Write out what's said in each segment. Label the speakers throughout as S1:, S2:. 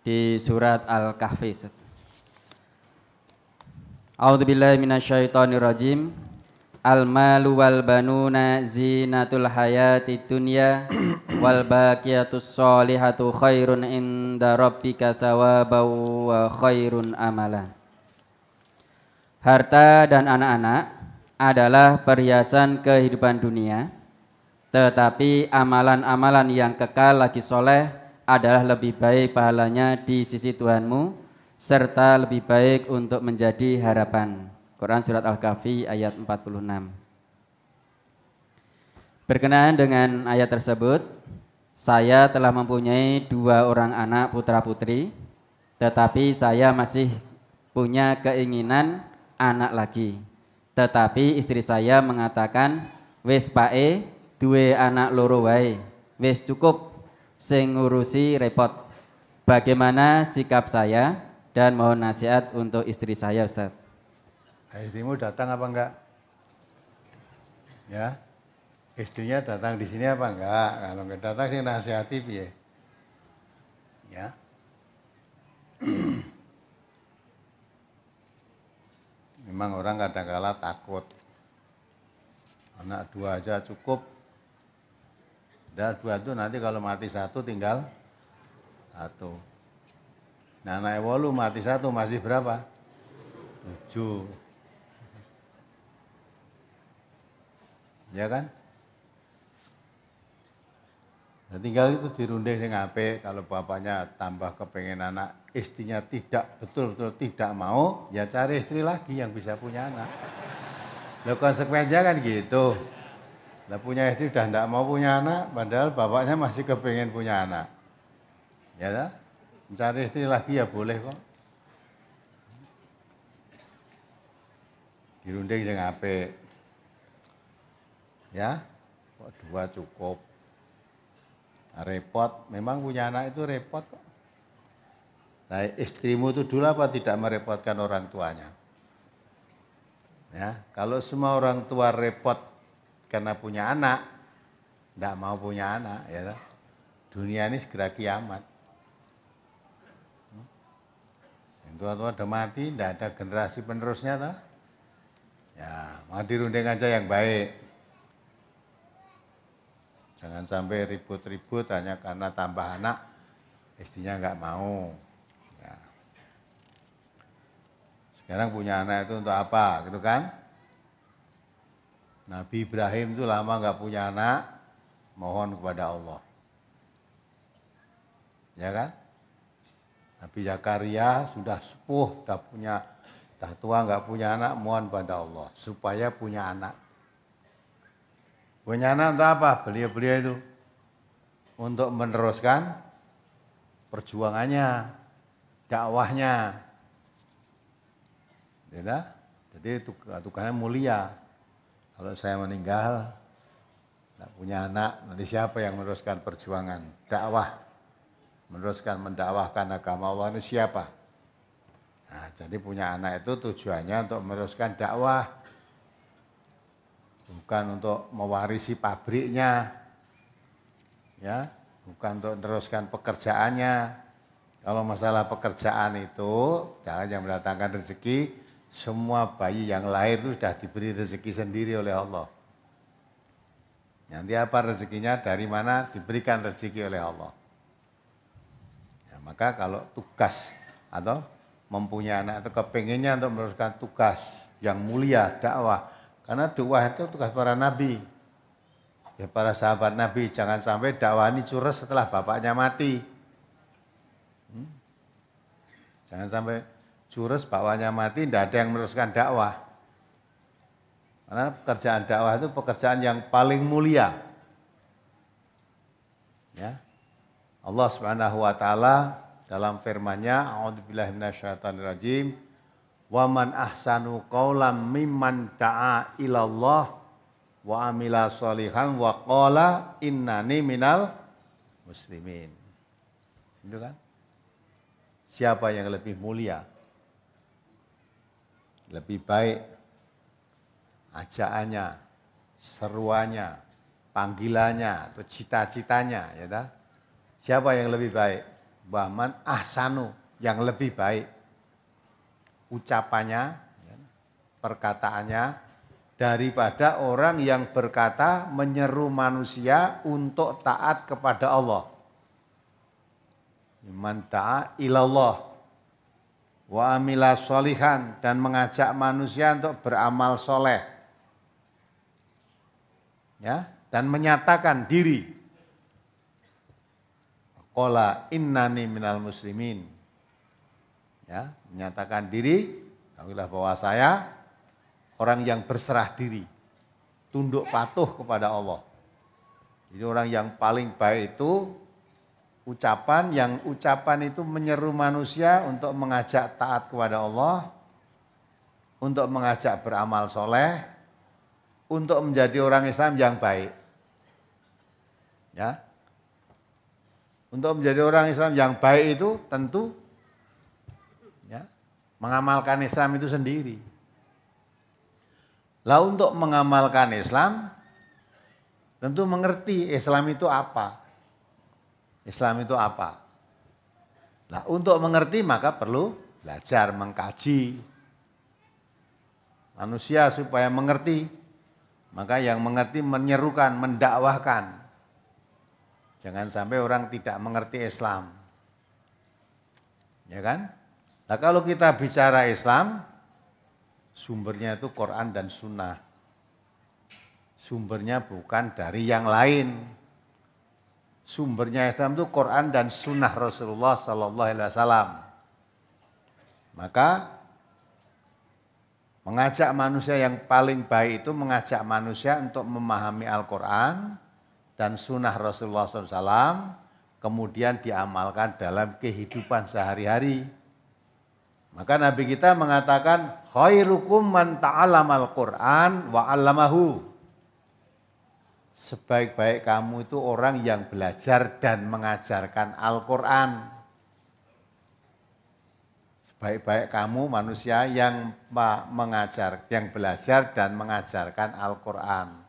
S1: di surat Al-Kahfi. A'udzubillahi minasyaitonirrajim. Al-malu wal banuna zinatul hayatid dunya wal baqiyatus sholihatu khairun inda rabbika thawaban wa khairun amala. Harta dan anak-anak adalah perhiasan kehidupan dunia, tetapi amalan-amalan yang kekal lagi soleh adalah lebih baik pahalanya di sisi Tuhanmu, serta lebih baik untuk menjadi harapan. Quran Surat Al-Kahfi ayat 46. Berkenaan dengan ayat tersebut, saya telah mempunyai 2 orang anak putra-putri, tetapi saya masih punya keinginan anak lagi. Tetapi istri saya mengatakan, wis pae duwe anak loro wae, wis cukup sing ngurusi repot. Bagaimana sikap saya dan mohon nasihat untuk istri saya, Ustaz?
S2: Istrimu datang apa enggak? Ya, istrinya datang di sini apa enggak? Kalau enggak datang sih nasihati piye? Ya. Memang orang kadang-kala takut. Anak 2 aja cukup. Dan 2 itu nanti kalau mati 1 tinggal 1. Nah, anak 8 mati 1 masih berapa? 7. Ya kan? Nah, tinggal itu dirunding sing apik. Kalau bapaknya tambah kepengen anak, istrinya tidak betul-betul tidak mau, ya cari istri lagi yang bisa punya anak. Loh, konsekuensinya kan gitu. Lah punya istri udah tidak mau punya anak, padahal bapaknya masih kepengen punya anak. Ya dah? Mencari istri lagi ya boleh kok. Dirunding sing apik. Ya, kok 2 cukup. Repot, memang punya anak itu repot kok. Nah, istrimu itu dulu apa tidak merepotkan orang tuanya? Ya, kalau semua orang tua repot karena punya anak, tidak mau punya anak, ya, dunia ini segera kiamat. Yang tua-tua udah mati, tidak ada generasi penerusnya, tak? Ya, mau dirunding aja yang baik. Jangan sampai ribut-ribut hanya karena tambah anak, istrinya nggak mau. Ya. Sekarang punya anak itu untuk apa, gitu kan? Nabi Ibrahim itu lama nggak punya anak, mohon kepada Allah. Ya kan? Nabi Zakaria sudah sepuh, dah tua nggak punya anak, mohon pada Allah supaya punya anak. Punya anak untuk apa? Beliau-beliau itu untuk meneruskan perjuangannya, dakwahnya. Ya, jadi tugasnya mulia. Kalau saya meninggal, tidak punya anak, nanti siapa yang meneruskan perjuangan dakwah? Meneruskan mendakwahkan agama Allah ini siapa? Nah, jadi punya anak itu tujuannya untuk meneruskan dakwah. Bukan untuk mewarisi pabriknya, ya, bukan untuk meneruskan pekerjaannya. Kalau masalah pekerjaan itu, jangan yang mendatangkan rezeki, semua bayi yang lahir itu sudah diberi rezeki sendiri oleh Allah. Nanti apa rezekinya, dari mana diberikan rezeki oleh Allah. Ya, maka kalau tugas atau mempunyai anak itu kepengennya untuk meneruskan tugas yang mulia, dakwah. Karena dakwah itu tugas para nabi. Ya, para sahabat nabi, jangan sampai dakwah ini curus setelah bapaknya mati. Jangan sampai curus bapaknya mati, tidak ada yang meneruskan dakwah. Karena pekerjaan dakwah itu pekerjaan yang paling mulia. Ya. Allah Subhanahu wa taala dalam firman-Nya, a'udzubillahi minasyaitonirrajim, wa man ahsanu qaulan mimman da'a ilallah wa amila sholihan wa qala innani minal muslimin. Itu kan? Siapa yang lebih mulia? Lebih baik ajaannya, seruannya, panggilannya atau cita-citanya, ya dah? Siapa yang lebih baik? Waman ahsanu, yang lebih baik ucapannya, perkataannya, daripada orang yang berkata menyeru manusia untuk taat kepada Allah. Man ta'a ilallah wa amila sholihan, dan mengajak manusia untuk beramal soleh. Ya, dan menyatakan diri. Qala innani minal muslimin. Ya, menyatakan diri, tahuilah bahwa saya orang yang berserah diri, tunduk patuh kepada Allah. Jadi orang yang paling baik itu ucapan itu menyeru manusia untuk mengajak taat kepada Allah, untuk mengajak beramal soleh, untuk menjadi orang Islam yang baik. Ya. Untuk menjadi orang Islam yang baik itu tentu ya, mengamalkan Islam itu sendiri. Lah untuk mengamalkan Islam tentu mengerti Islam itu apa. Islam itu apa? Nah, untuk mengerti maka perlu belajar, mengkaji. Manusia supaya mengerti, maka yang mengerti menyerukan, mendakwahkan. Jangan sampai orang tidak mengerti Islam. Ya kan? Nah, kalau kita bicara Islam, sumbernya itu Quran dan Sunnah. Sumbernya bukan dari yang lain. Sumbernya Islam itu Quran dan Sunnah Rasulullah Sallallahu Alaihi Wasallam. Maka mengajak manusia yang paling baik itu mengajak manusia untuk memahami Al-Quran dan Sunnah Rasulullah SAW, kemudian diamalkan dalam kehidupan sehari-hari. Maka Nabi kita mengatakan, khairukum man ta'alamal Qur'an wa 'allamahu. Sebaik-baik kamu itu orang yang belajar dan mengajarkan Al-Quran. Sebaik-baik kamu manusia yang belajar dan mengajarkan Al-Quran.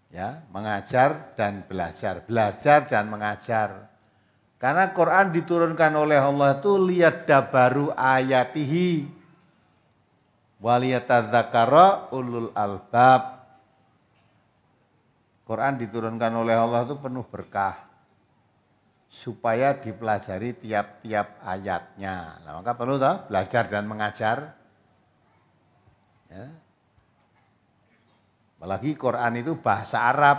S2: Ya, mengajar dan belajar dan mengajar. Karena Quran diturunkan oleh Allah itu liyadabbaru ayatihi waliyatadzakara ulul albab. Quran diturunkan oleh Allah itu penuh berkah supaya dipelajari tiap-tiap ayatnya. Nah, maka perlu belajar dan mengajar. Ya. Apalagi Quran itu bahasa Arab.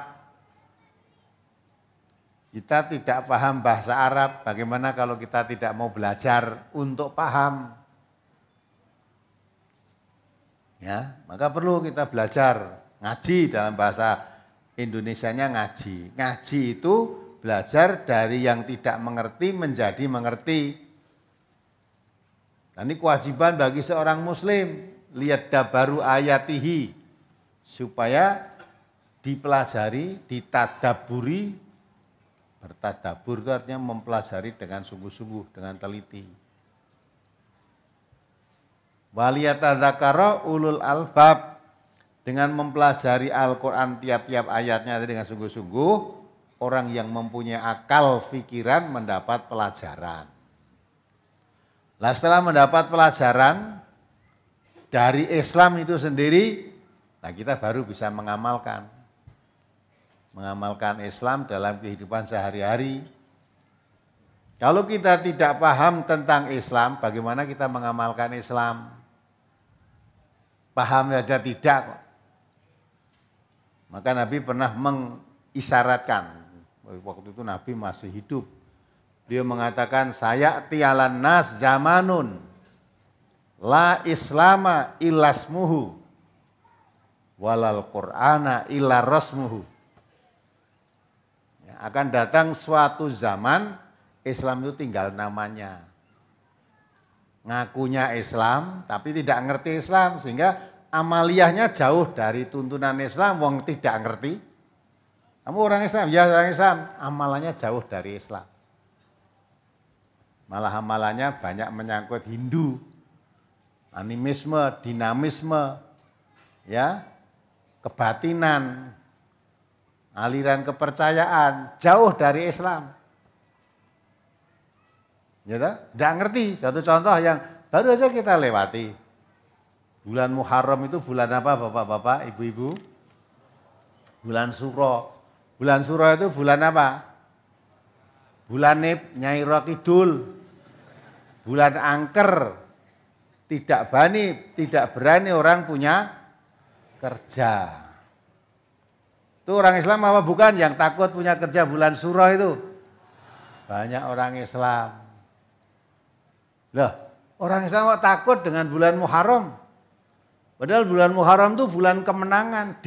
S2: Kita tidak paham bahasa Arab, bagaimana kalau kita tidak mau belajar untuk paham? Ya, maka perlu kita belajar, ngaji dalam bahasa Indonesianya ngaji. Ngaji itu belajar dari yang tidak mengerti menjadi mengerti. Dan ini kewajiban bagi seorang muslim, liyadabbaru ayatihi, supaya dipelajari, ditadaburi. Bertadabur itu artinya mempelajari dengan sungguh-sungguh, dengan teliti. Waliyatadzakara ulul albab, dengan mempelajari Al-Quran tiap-tiap ayatnya dengan sungguh-sungguh, orang yang mempunyai akal pikiran mendapat pelajaran. Nah, setelah mendapat pelajaran dari Islam itu sendiri, nah kita baru bisa mengamalkan Islam dalam kehidupan sehari-hari. Kalau kita tidak paham tentang Islam, bagaimana kita mengamalkan Islam? Paham saja tidak kok. Maka Nabi pernah mengisyaratkan, waktu itu Nabi masih hidup. Beliau mengatakan, sayati alan nas zamanun la islama illasmuhu walal qur'ana illa rasmuhu. Ya, akan datang suatu zaman Islam itu tinggal namanya. Ngakunya Islam tapi tidak ngerti Islam, sehingga amaliyahnya jauh dari tuntunan Islam, wong tidak ngerti. Kamu orang Islam, ya orang Islam, amalannya jauh dari Islam. Malah amalannya banyak menyangkut Hindu, animisme, dinamisme, ya, kebatinan, aliran kepercayaan, jauh dari Islam. Ya toh? Nggak ngerti. Satu contoh yang baru aja kita lewati. Bulan Muharram itu bulan apa Bapak-bapak, Ibu-ibu? Bulan Suro. Bulan Suro itu bulan apa? Bulan Nyai Kidul. Bulan angker. Tidak berani orang punya kerja. Itu orang Islam apa bukan yang takut punya kerja bulan Suro itu? Banyak orang Islam. Loh, orang Islam kok takut dengan bulan Muharram? Padahal bulan Muharram itu bulan kemenangan.